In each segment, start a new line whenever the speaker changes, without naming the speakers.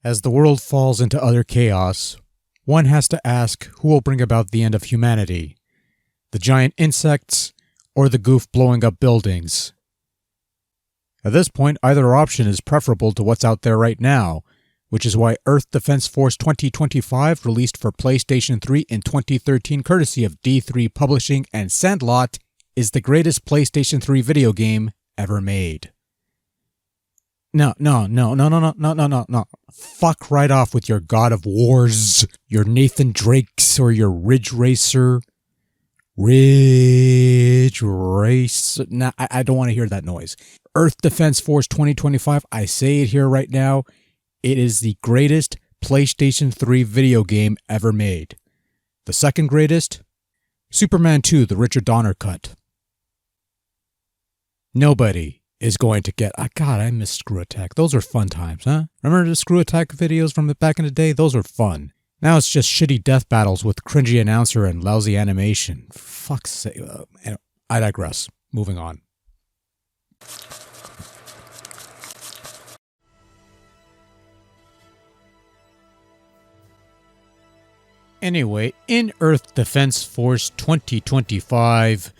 As the world falls into utter chaos, one has to ask who will bring about the end of humanity, the giant insects or the goof blowing up buildings. At this point, either option is preferable to what's out there right now, which is why Earth Defense Force 2025, released for PlayStation 3 in 2013 courtesy of D3 Publishing and Sandlot, is the greatest PlayStation 3 video game ever made. No. Fuck right off with your God of Wars, your Nathan Drakes, or your Ridge Racer. Ridge Racer. Nah, I don't want to hear that noise. Earth Defense Force 2025, I say it here right now, it is the greatest PlayStation 3 video game ever made. The second greatest? Superman 2, the Richard Donner cut. Nobody is going to get... God, I miss Screw Attack. Those were fun times, huh? Remember the Screw Attack videos from back in the day? Those were fun. Now it's just shitty death battles with cringy announcer and lousy animation. Fuck's sake. I digress. Moving on. Anyway, in Earth Defense Force 2025,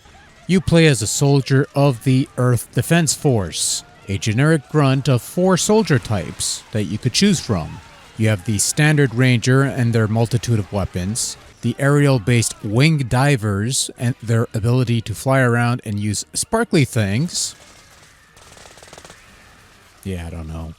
you play as a soldier of the Earth Defense Force, a generic grunt of 4 soldier types that you could choose from. You have the Standard Ranger and their multitude of weapons, the aerial-based Wing Divers and their ability to fly around and use sparkly things. Yeah, I don't know.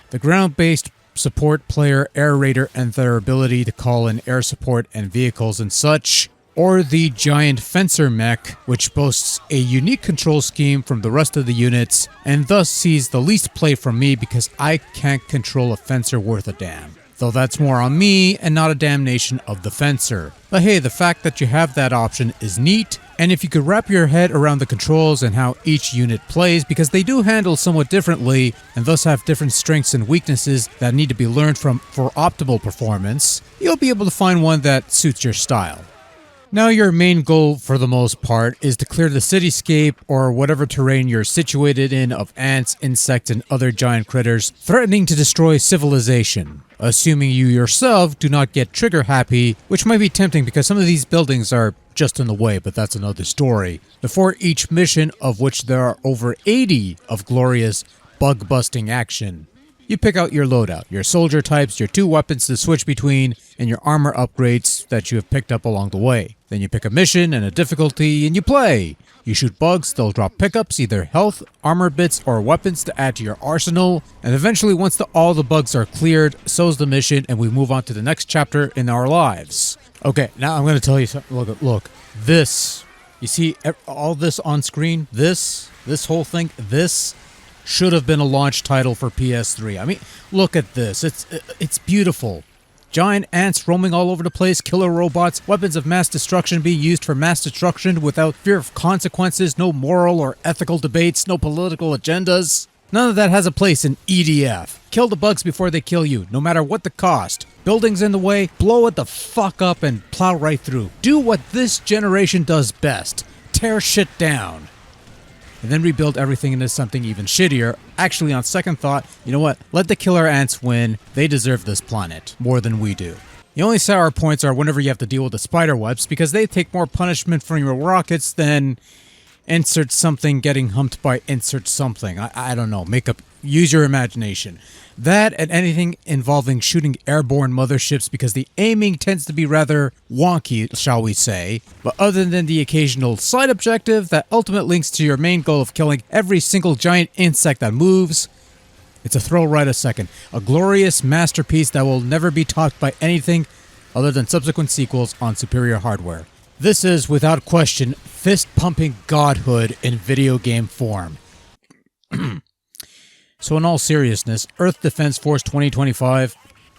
The ground-based Support Player Air Raider and their ability to call in air support and vehicles and such, or the Giant Fencer Mech, which boasts a unique control scheme from the rest of the units, and thus sees the least play from me because I can't control a fencer worth a damn. Though that's more on me and not a damnation of the fencer. But hey, the fact that you have that option is neat, and if you could wrap your head around the controls and how each unit plays, because they do handle somewhat differently, and thus have different strengths and weaknesses that need to be learned from for optimal performance, you'll be able to find one that suits your style. Now your main goal for the most part is to clear the cityscape or whatever terrain you're situated in of ants, insects, and other giant critters threatening to destroy civilization. Assuming you yourself do not get trigger happy, which might be tempting because some of these buildings are just in the way, but that's another story. Before each mission, of which there are over 80 of glorious bug-busting action, you pick out your loadout, your soldier types, your 2 weapons to switch between, and your armor upgrades that you have picked up along the way. Then you pick a mission and a difficulty, and you play! You shoot bugs, they'll drop pickups, either health, armor bits, or weapons to add to your arsenal, and eventually once all the bugs are cleared, so's the mission, and we move on to the next chapter in our lives. Okay, now I'm going to tell you something. Look, this, you see all this on screen? This whole thing, this should have been a launch title for PS3. I mean, look at this. It's beautiful. Giant ants roaming all over the place, killer robots, weapons of mass destruction being used for mass destruction without fear of consequences, no moral or ethical debates, no political agendas. None of that has a place in EDF. Kill the bugs before they kill you, no matter what the cost. Buildings in the way, blow it the fuck up and plow right through. Do what this generation does best. Tear shit down. And then rebuild everything into something even shittier. Actually, on second thought, you know what? Let the killer ants win. They deserve this planet more than we do. The only sour points are whenever you have to deal with the spider webs, because they take more punishment from your rockets than insert something getting humped by insert something. I don't know. Use your imagination. That and anything involving shooting airborne motherships, because the aiming tends to be rather wonky, shall we say. But other than the occasional side objective that ultimately links to your main goal of killing every single giant insect that moves, it's a thrill right a second. A glorious masterpiece that will never be topped by anything other than subsequent sequels on superior hardware. This is, without question, fist-pumping godhood in video game form. So in all seriousness, Earth Defense Force 2025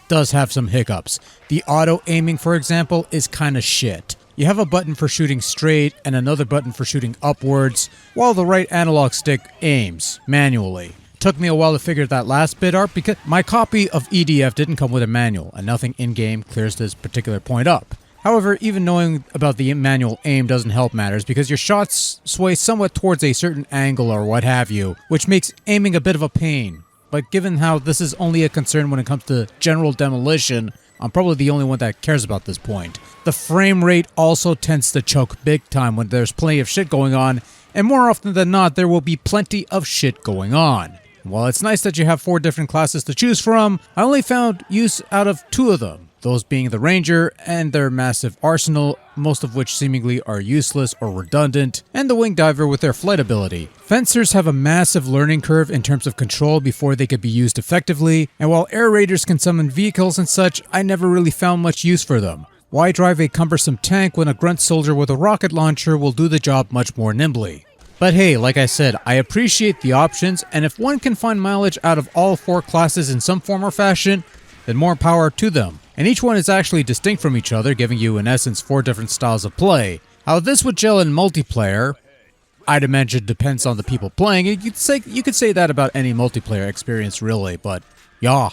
does have some hiccups. The auto-aiming, for example, is kinda shit. You have a button for shooting straight and another button for shooting upwards, while the right analog stick aims manually. Took me a while to figure that last bit out because my copy of EDF didn't come with a manual, and nothing in-game clears this particular point up. However, even knowing about the manual aim doesn't help matters because your shots sway somewhat towards a certain angle or what have you, which makes aiming a bit of a pain. but given how this is only a concern when it comes to general demolition, I'm probably the only one that cares about this point. The frame rate also tends to choke big time when there's plenty of shit going on, and more often than not, there will be plenty of shit going on. While it's nice that you have 4 different classes to choose from, I only found use out of 2 of them. Those being the Ranger and their massive arsenal, most of which seemingly are useless or redundant, and the Wing Diver with their flight ability. Fencers have a massive learning curve in terms of control before they could be used effectively, and while Air Raiders can summon vehicles and such, I never really found much use for them. Why drive a cumbersome tank when a grunt soldier with a rocket launcher will do the job much more nimbly? But hey, like I said, I appreciate the options, and if one can find mileage out of all 4 classes in some form or fashion, then more power to them. And each one is actually distinct from each other, giving you in essence 4 different styles of play. How this would gel in multiplayer, I'd imagine depends on the people playing. You could say that about any multiplayer experience really, but yeah.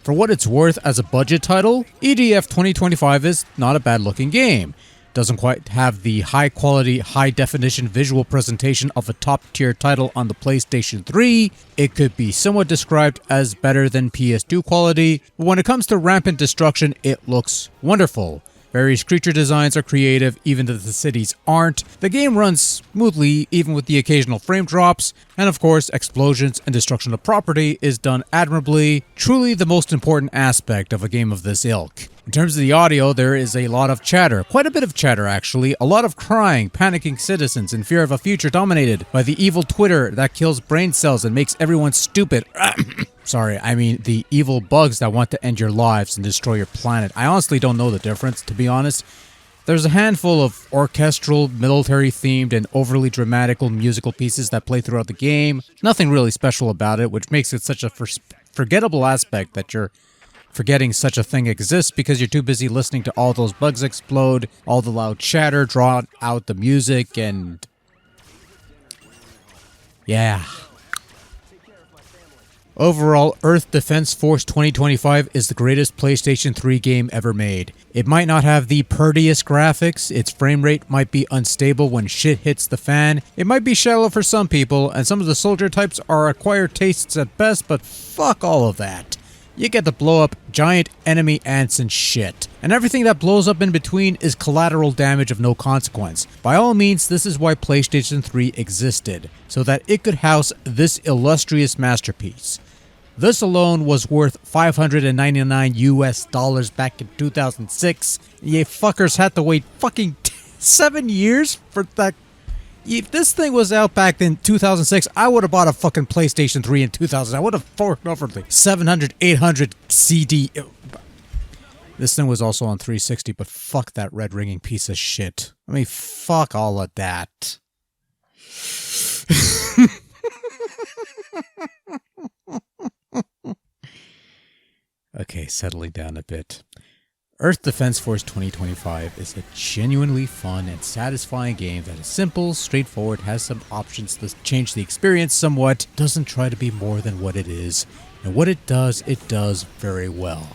For what it's worth as a budget title, EDF 2025 is not a bad looking game. Doesn't quite have the high quality, high definition visual presentation of a top tier title on the PlayStation 3. It could be somewhat described as better than PS2 quality, but when it comes to rampant destruction, it looks wonderful. Various creature designs are creative, even if the cities aren't. The game runs smoothly, even with the occasional frame drops, and of course, explosions and destruction of property is done admirably, truly the most important aspect of a game of this ilk. In terms of the audio, there is a lot of chatter, quite a bit of chatter actually, a lot of crying, panicking citizens in fear of a future dominated by the evil Twitter that kills brain cells and makes everyone stupid. Sorry, I mean the evil bugs that want to end your lives and destroy your planet. I honestly don't know the difference, to be honest. There's a handful of orchestral, military-themed, and overly dramatical musical pieces that play throughout the game. Nothing really special about it, which makes it such a forgettable aspect that you're forgetting such a thing exists because you're too busy listening to all those bugs explode, all the loud chatter, draw out the music, and yeah. Overall, Earth Defense Force 2025 is the greatest PlayStation 3 game ever made. It might not have the prettiest graphics, its frame rate might be unstable when shit hits the fan, it might be shallow for some people, and some of the soldier types are acquired tastes at best, but fuck all of that. You get to blow up giant enemy ants and shit. And everything that blows up in between is collateral damage of no consequence. By all means, this is why PlayStation 3 existed, so that it could house this illustrious masterpiece. This alone was worth $599 US back in 2006. You fuckers had to wait fucking 7 years for that. If this thing was out back in 2006, I would have bought a fucking PlayStation 3 in 2000. I would have forked over the 700, 800 CD. This thing was also on 360, but fuck that red ringing piece of shit. I mean, fuck all of that. Okay, settling down a bit. Earth Defense Force 2025 is a genuinely fun and satisfying game that is simple, straightforward, has some options to change the experience somewhat, doesn't try to be more than what it is, and what it does very well.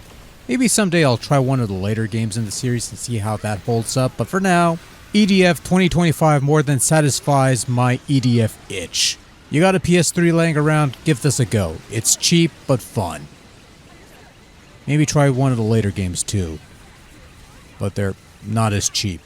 Maybe someday I'll try one of the later games in the series and see how that holds up, but for now, EDF 2025 more than satisfies my EDF itch. You got a PS3 laying around, give this a go. It's cheap, but fun. Maybe try one of the later games too. But they're not as cheap.